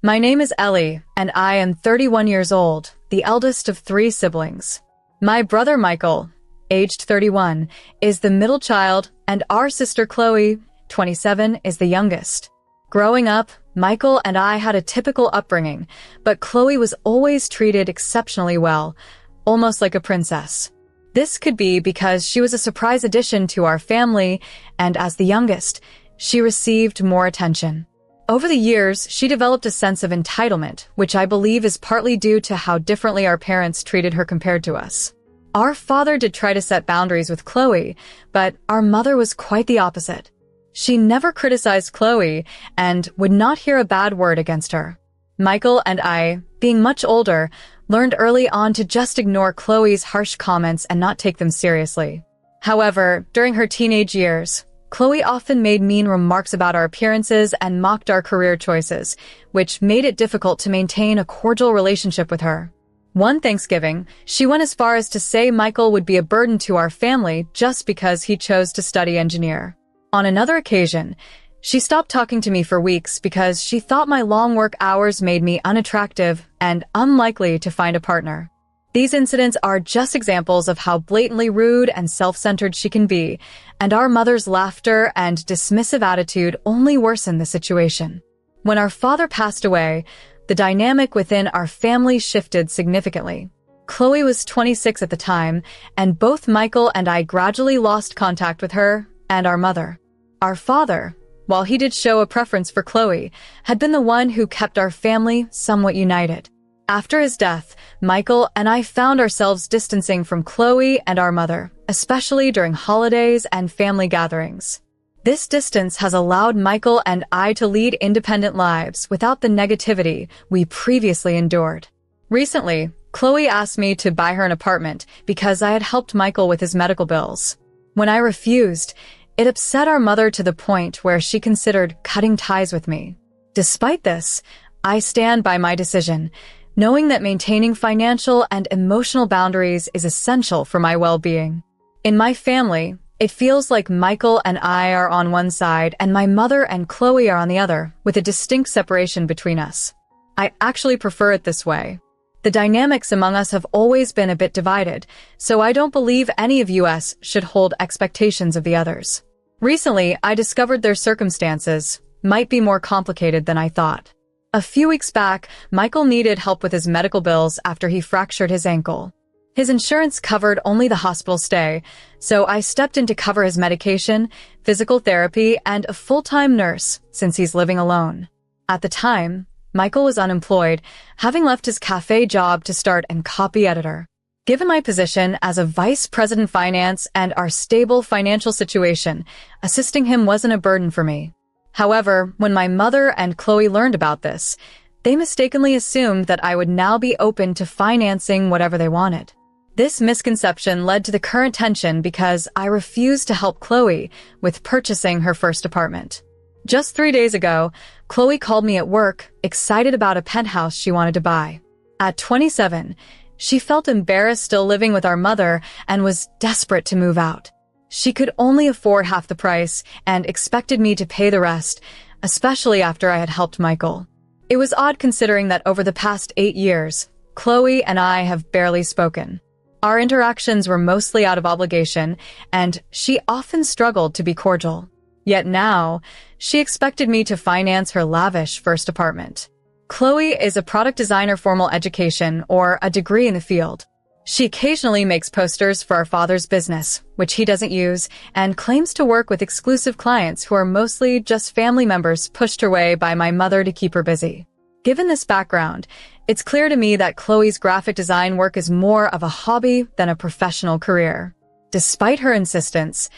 My name is Ellie, and I am 31 years old, the eldest of 3 siblings. My brother Michael, aged 31, is the middle child, and our sister Chloe, 27, is the youngest. Growing up, Michael and I had a typical upbringing, but Chloe was always treated exceptionally well, almost like a princess. This could be because she was a surprise addition to our family, and as the youngest, she received more attention. Over the years, she developed a sense of entitlement, which I believe is partly due to how differently our parents treated her compared to us. Our father did try to set boundaries with Chloe, but our mother was quite the opposite. She never criticized Chloe and would not hear a bad word against her. Michael and I, being much older, learned early on to just ignore Chloe's harsh comments and not take them seriously. However, during her teenage years, Chloe often made mean remarks about our appearances and mocked our career choices, which made it difficult to maintain a cordial relationship with her. One Thanksgiving, she went as far as to say Michael would be a burden to our family just because he chose to study engineer. On another occasion, she stopped talking to me for weeks because she thought my long work hours made me unattractive and unlikely to find a partner. These incidents are just examples of how blatantly rude and self-centered she can be, and our mother's laughter and dismissive attitude only worsened the situation. When our father passed away, the dynamic within our family shifted significantly. Chloe was 26 at the time, and both Michael and I gradually lost contact with her and our mother. Our father, while he did show a preference for Chloe, had been the one who kept our family somewhat united. After his death, Michael and I found ourselves distancing from Chloe and our mother, especially during holidays and family gatherings. This distance has allowed Michael and I to lead independent lives without the negativity we previously endured. Recently, Chloe asked me to buy her an apartment because I had helped Michael with his medical bills. When I refused, it upset our mother to the point where she considered cutting ties with me. Despite this, I stand by my decision, knowing that maintaining financial and emotional boundaries is essential for my well-being. In my family, it feels like Michael and I are on one side and my mother and Chloe are on the other, with a distinct separation between us. I actually prefer it this way. The dynamics among us have always been a bit divided, so I don't believe any of us should hold expectations of the others. Recently, I discovered their circumstances might be more complicated than I thought. A few weeks back, Michael needed help with his medical bills after he fractured his ankle. His insurance covered only the hospital stay, so I stepped in to cover his medication, physical therapy, and a full-time nurse since he's living alone. At the time, Michael was unemployed, having left his cafe job to start as copy editor. Given my position as a vice president finance and our stable financial situation, assisting him wasn't a burden for me. However, when my mother and Chloe learned about this, they mistakenly assumed that I would now be open to financing whatever they wanted. This misconception led to the current tension because I refused to help Chloe with purchasing her first apartment. Just 3 days ago, Chloe called me at work, excited about a penthouse she wanted to buy. At 27, she felt embarrassed still living with our mother and was desperate to move out. She could only afford half the price and expected me to pay the rest, especially after I had helped Michael. It was odd considering that over the past 8 years, Chloe and I have barely spoken. Our interactions were mostly out of obligation, and she often struggled to be cordial. Yet now, she expected me to finance her lavish first apartment. Chloe is a product designer, formal education, or a degree in the field. She occasionally makes posters for our father's business, which he doesn't use, and claims to work with exclusive clients who are mostly just family members pushed her way by my mother to keep her busy. Given this background, it's clear to me that Chloe's graphic design work is more of a hobby than a professional career. Despite her insistence,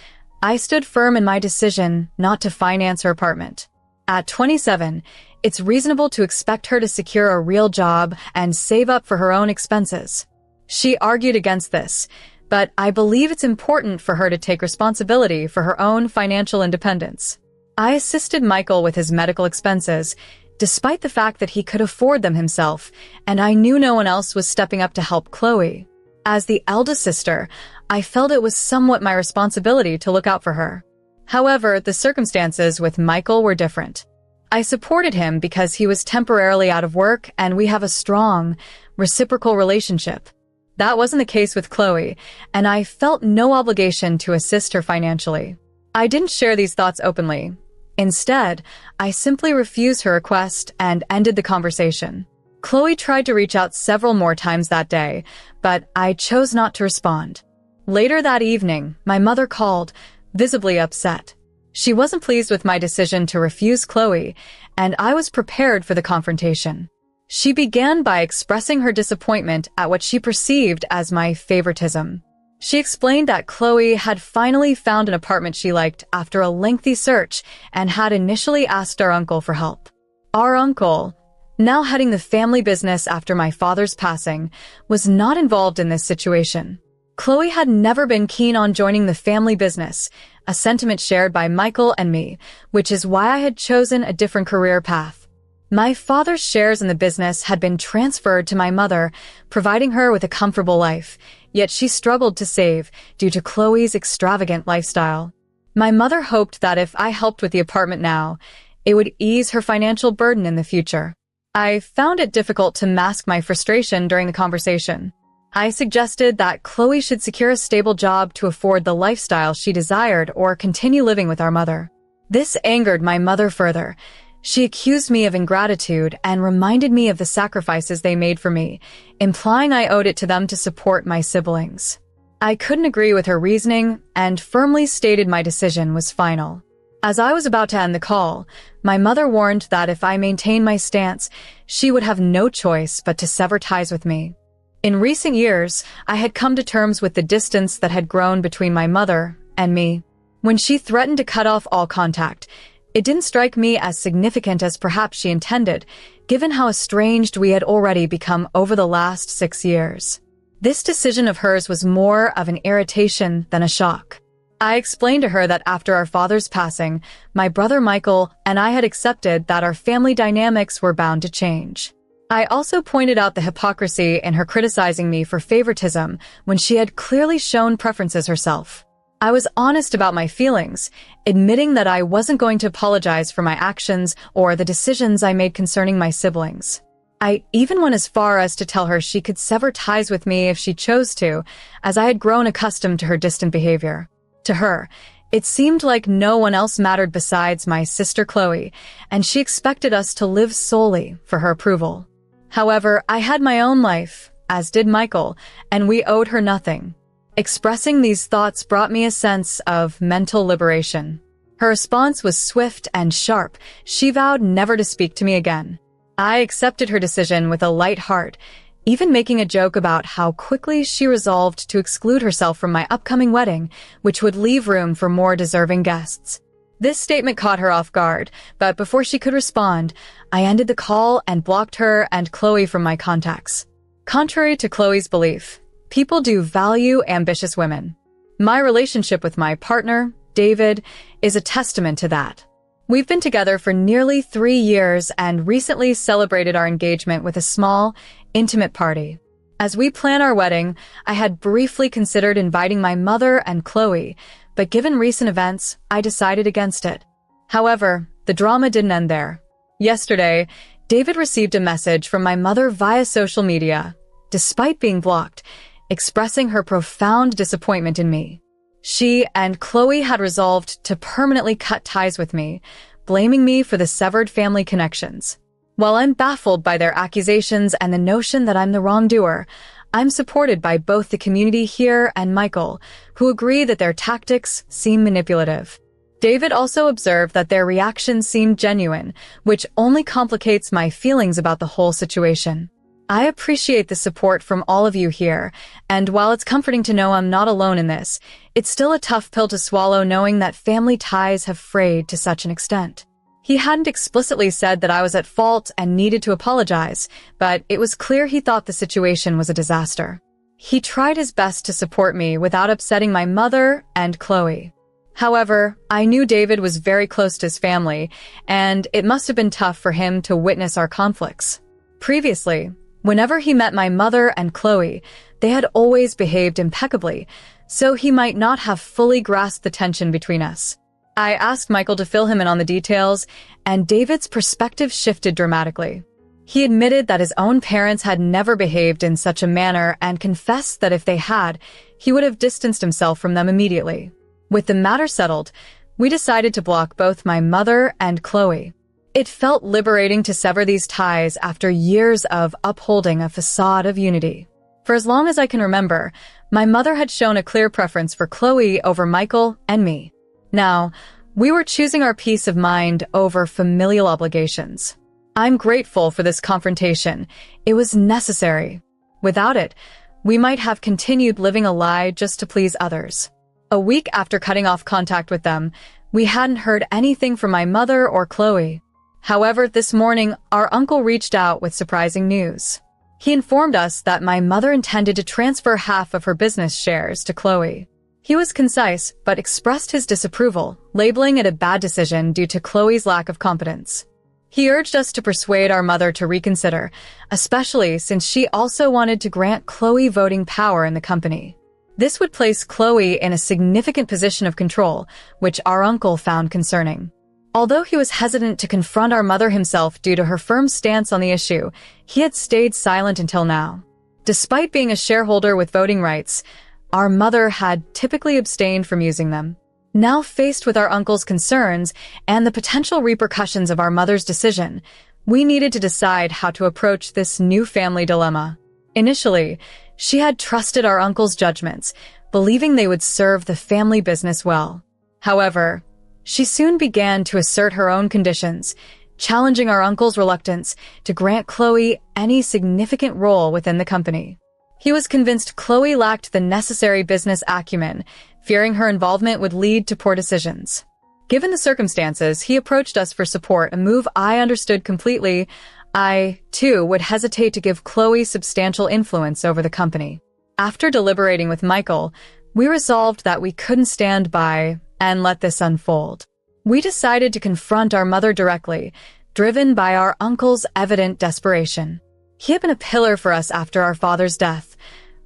I stood firm in my decision not to finance her apartment. At 27, it's reasonable to expect her to secure a real job and save up for her own expenses. She argued against this, but I believe it's important for her to take responsibility for her own financial independence. I assisted Michael with his medical expenses, despite the fact that he could afford them himself, and I knew no one else was stepping up to help Chloe. As the eldest sister, I felt it was somewhat my responsibility to look out for her. However, the circumstances with Michael were different. I supported him because he was temporarily out of work and we have a strong, reciprocal relationship. That wasn't the case with Chloe, and I felt no obligation to assist her financially. I didn't share these thoughts openly. Instead, I simply refused her request and ended the conversation. Chloe tried to reach out several more times that day, but I chose not to respond. Later that evening, my mother called, visibly upset. She wasn't pleased with my decision to refuse Chloe, and I was prepared for the confrontation. She began by expressing her disappointment at what she perceived as my favoritism. She explained that Chloe had finally found an apartment she liked after a lengthy search and had initially asked our uncle for help. Our uncle, now heading the family business after my father's passing, was not involved in this situation. Chloe had never been keen on joining the family business, a sentiment shared by Michael and me, which is why I had chosen a different career path. My father's shares in the business had been transferred to my mother, providing her with a comfortable life, yet she struggled to save due to Chloe's extravagant lifestyle. My mother hoped that if I helped with the apartment now, it would ease her financial burden in the future. I found it difficult to mask my frustration during the conversation. I suggested that Chloe should secure a stable job to afford the lifestyle she desired or continue living with our mother. This angered my mother further. She accused me of ingratitude and reminded me of the sacrifices they made for me, implying I owed it to them to support my siblings. I couldn't agree with her reasoning and firmly stated my decision was final. As I was about to end the call, my mother warned that if I maintained my stance, she would have no choice but to sever ties with me. In recent years, I had come to terms with the distance that had grown between my mother and me. When she threatened to cut off all contact, it didn't strike me as significant as perhaps she intended, given how estranged we had already become over the last 6 years. This decision of hers was more of an irritation than a shock. I explained to her that after our father's passing, my brother Michael and I had accepted that our family dynamics were bound to change. I also pointed out the hypocrisy in her criticizing me for favoritism when she had clearly shown preferences herself. I was honest about my feelings, admitting that I wasn't going to apologize for my actions or the decisions I made concerning my siblings. I even went as far as to tell her she could sever ties with me if she chose to, as I had grown accustomed to her distant behavior. To her, it seemed like no one else mattered besides my sister Chloe, and she expected us to live solely for her approval. However, I had my own life, as did Michael, and we owed her nothing. Expressing these thoughts brought me a sense of mental liberation. Her response was swift and sharp. She vowed never to speak to me again. I accepted her decision with a light heart, even making a joke about how quickly she resolved to exclude herself from my upcoming wedding, which would leave room for more deserving guests. This statement caught her off guard, but before she could respond, I ended the call and blocked her and Chloe from my contacts. Contrary to Chloe's belief, people do value ambitious women. My relationship with my partner, David, is a testament to that. We've been together for nearly 3 years and recently celebrated our engagement with a small, intimate party. As we plan our wedding, I had briefly considered inviting my mother and Chloe, but given recent events, I decided against it. However, the drama didn't end there. Yesterday, David received a message from my mother via social media, despite being blocked, expressing her profound disappointment in me. She and Chloe had resolved to permanently cut ties with me, blaming me for the severed family connections. While I'm baffled by their accusations and the notion that I'm the wrongdoer, I'm supported by both the community here and Michael, who agree that their tactics seem manipulative. David also observed that their reactions seemed genuine, which only complicates my feelings about the whole situation. I appreciate the support from all of you here, and while it's comforting to know I'm not alone in this, it's still a tough pill to swallow knowing that family ties have frayed to such an extent. He hadn't explicitly said that I was at fault and needed to apologize, but it was clear he thought the situation was a disaster. He tried his best to support me without upsetting my mother and Chloe. However, I knew David was very close to his family, and it must have been tough for him to witness our conflicts. Previously, whenever he met my mother and Chloe, they had always behaved impeccably, so he might not have fully grasped the tension between us. I asked Michael to fill him in on the details, and David's perspective shifted dramatically. He admitted that his own parents had never behaved in such a manner and confessed that if they had, he would have distanced himself from them immediately. With the matter settled, we decided to block both my mother and Chloe. It felt liberating to sever these ties after years of upholding a facade of unity. For as long as I can remember, my mother had shown a clear preference for Chloe over Michael and me. Now, we were choosing our peace of mind over familial obligations. I'm grateful for this confrontation. It was necessary. Without it, we might have continued living a lie just to please others. A week after cutting off contact with them, we hadn't heard anything from my mother or Chloe. However, this morning, our uncle reached out with surprising news. He informed us that my mother intended to transfer half of her business shares to Chloe. He was concise, but expressed his disapproval, labeling it a bad decision due to Chloe's lack of competence. He urged us to persuade our mother to reconsider, especially since she also wanted to grant Chloe voting power in the company. This would place Chloe in a significant position of control, which our uncle found concerning. Although he was hesitant to confront our mother himself due to her firm stance on the issue, he had stayed silent until now. Despite being a shareholder with voting rights, our mother had typically abstained from using them. Now faced with our uncle's concerns and the potential repercussions of our mother's decision, we needed to decide how to approach this new family dilemma. Initially, she had trusted our uncle's judgments, believing they would serve the family business well. However, she soon began to assert her own conditions, challenging our uncle's reluctance to grant Chloe any significant role within the company. He was convinced Chloe lacked the necessary business acumen, fearing her involvement would lead to poor decisions. Given the circumstances, he approached us for support, a move I understood completely. I, too, would hesitate to give Chloe substantial influence over the company. After deliberating with Michael, we resolved that we couldn't stand by and let this unfold. We decided to confront our mother directly, driven by our uncle's evident desperation. He had been a pillar for us after our father's death,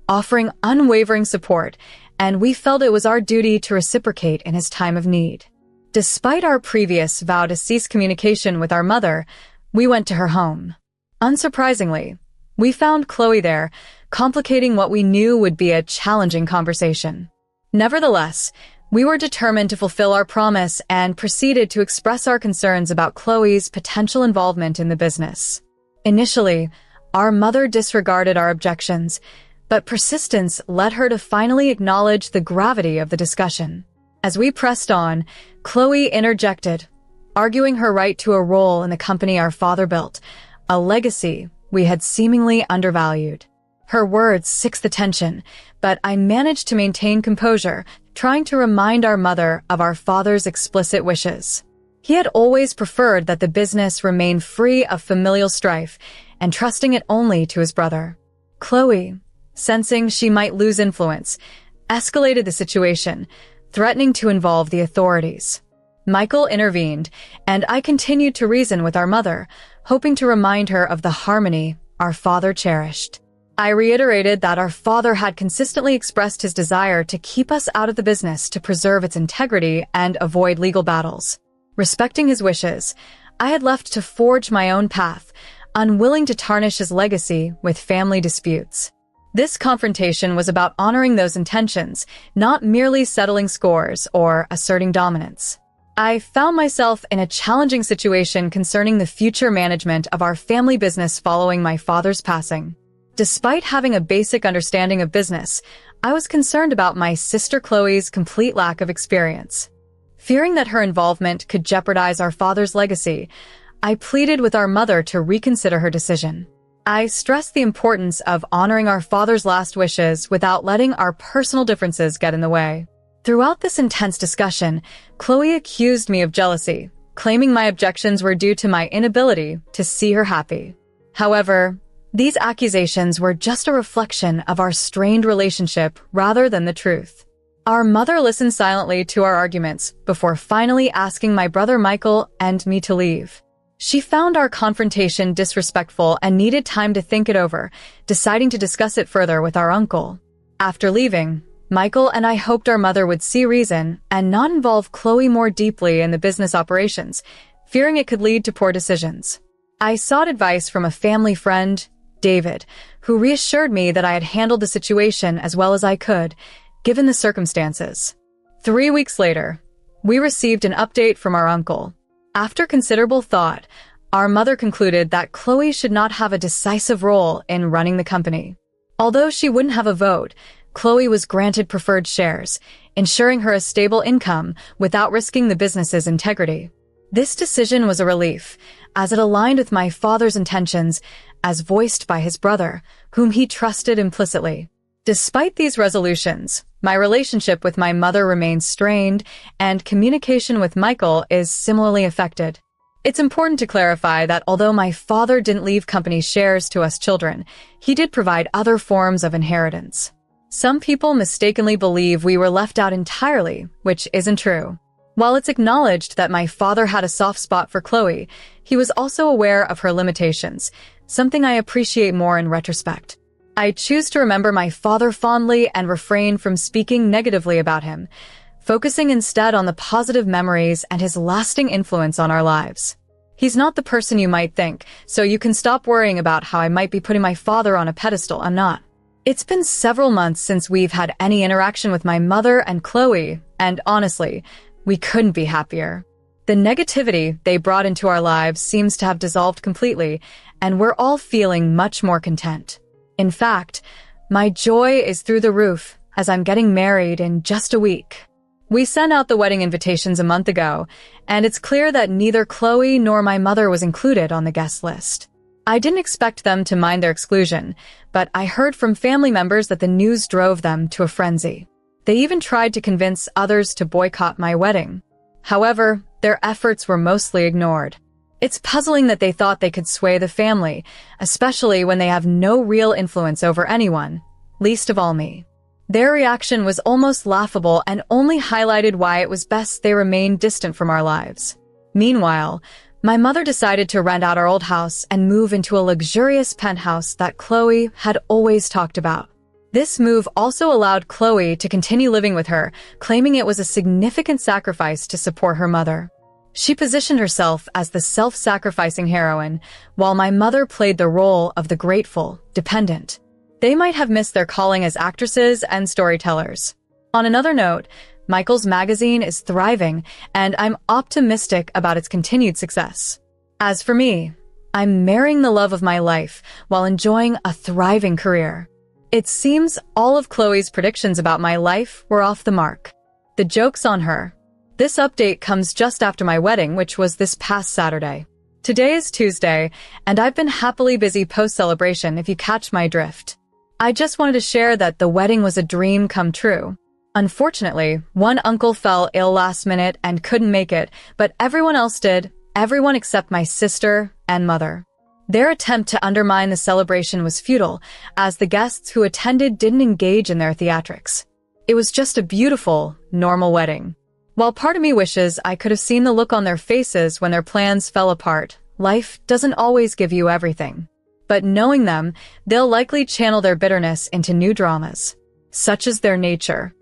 offering unwavering support, and we felt it was our duty to reciprocate in his time of need. Despite our previous vow to cease communication with our mother, we went to her home. Unsurprisingly, we found Chloe there, complicating what we knew would be a challenging conversation. Nevertheless, we were determined to fulfill our promise and proceeded to express our concerns about Chloe's potential involvement in the business. Initially, our mother disregarded our objections, but persistence led her to finally acknowledge the gravity of the discussion. As we pressed on, Chloe interjected, arguing her right to a role in the company our father built, a legacy we had seemingly undervalued. Her words sixed the tension, but I managed to maintain composure, trying to remind our mother of our father's explicit wishes. He had always preferred that the business remain free of familial strife, and trusting it only to his brother. Chloe, sensing she might lose influence, escalated the situation, threatening to involve the authorities. Michael intervened, and I continued to reason with our mother, hoping to remind her of the harmony our father cherished. I reiterated that our father had consistently expressed his desire to keep us out of the business to preserve its integrity and avoid legal battles. Respecting his wishes, I had left to forge my own path, unwilling to tarnish his legacy with family disputes. This confrontation was about honoring those intentions, not merely settling scores or asserting dominance. I found myself in a challenging situation concerning the future management of our family business following my father's passing. Despite having a basic understanding of business, I was concerned about my sister Chloe's complete lack of experience. Fearing that her involvement could jeopardize our father's legacy, I pleaded with our mother to reconsider her decision. I stressed the importance of honoring our father's last wishes without letting our personal differences get in the way. Throughout this intense discussion, Chloe accused me of jealousy, claiming my objections were due to my inability to see her happy. However, these accusations were just a reflection of our strained relationship rather than the truth. Our mother listened silently to our arguments before finally asking my brother Michael and me to leave. She found our confrontation disrespectful and needed time to think it over, deciding to discuss it further with our uncle. After leaving, Michael and I hoped our mother would see reason and not involve Chloe more deeply in the business operations, fearing it could lead to poor decisions. I sought advice from a family friend, David, who reassured me that I had handled the situation as well as I could, given the circumstances. 3 weeks later, we received an update from our uncle. After considerable thought, our mother concluded that Chloe should not have a decisive role in running the company. Although she wouldn't have a vote, Chloe was granted preferred shares, ensuring her a stable income without risking the business's integrity. This decision was a relief, as it aligned with my father's intentions as voiced by his brother, whom he trusted implicitly. Despite these resolutions, my relationship with my mother remains strained, and communication with Michael is similarly affected. It's important to clarify that although my father didn't leave company shares to us children, he did provide other forms of inheritance. Some people mistakenly believe we were left out entirely, which isn't true. While it's acknowledged that my father had a soft spot for Chloe, he was also aware of her limitations, something I appreciate more in retrospect. I choose to remember my father fondly and refrain from speaking negatively about him, focusing instead on the positive memories and his lasting influence on our lives. He's not the person you might think, so you can stop worrying about how I might be putting my father on a pedestal. I'm not. It's been several months since we've had any interaction with my mother and Chloe, and honestly, we couldn't be happier. The negativity they brought into our lives seems to have dissolved completely, and we're all feeling much more content. In fact, my joy is through the roof as I'm getting married in just a week. We sent out the wedding invitations a month ago, and it's clear that neither Chloe nor my mother was included on the guest list. I didn't expect them to mind their exclusion, but I heard from family members that the news drove them to a frenzy. They even tried to convince others to boycott my wedding. However, their efforts were mostly ignored. It's puzzling that they thought they could sway the family, especially when they have no real influence over anyone, least of all me. Their reaction was almost laughable and only highlighted why it was best they remained distant from our lives. Meanwhile, my mother decided to rent out our old house and move into a luxurious penthouse that Chloe had always talked about. This move also allowed Chloe to continue living with her, claiming it was a significant sacrifice to support her mother. She positioned herself as the self-sacrificing heroine, while my mother played the role of the grateful, dependent. They might have missed their calling as actresses and storytellers. On another note, Michael's magazine is thriving, and I'm optimistic about its continued success. As for me, I'm marrying the love of my life while enjoying a thriving career. It seems all of Chloe's predictions about my life were off the mark. The joke's on her. This update comes just after my wedding, which was this past Saturday. Today is Tuesday, and I've been happily busy post-celebration, if you catch my drift. I just wanted to share that the wedding was a dream come true. Unfortunately, one uncle fell ill last minute and couldn't make it, but everyone else did, everyone except my sister and mother. Their attempt to undermine the celebration was futile, as the guests who attended didn't engage in their theatrics. It was just a beautiful, normal wedding. While part of me wishes I could have seen the look on their faces when their plans fell apart, life doesn't always give you everything. But knowing them, they'll likely channel their bitterness into new dramas. Such is their nature.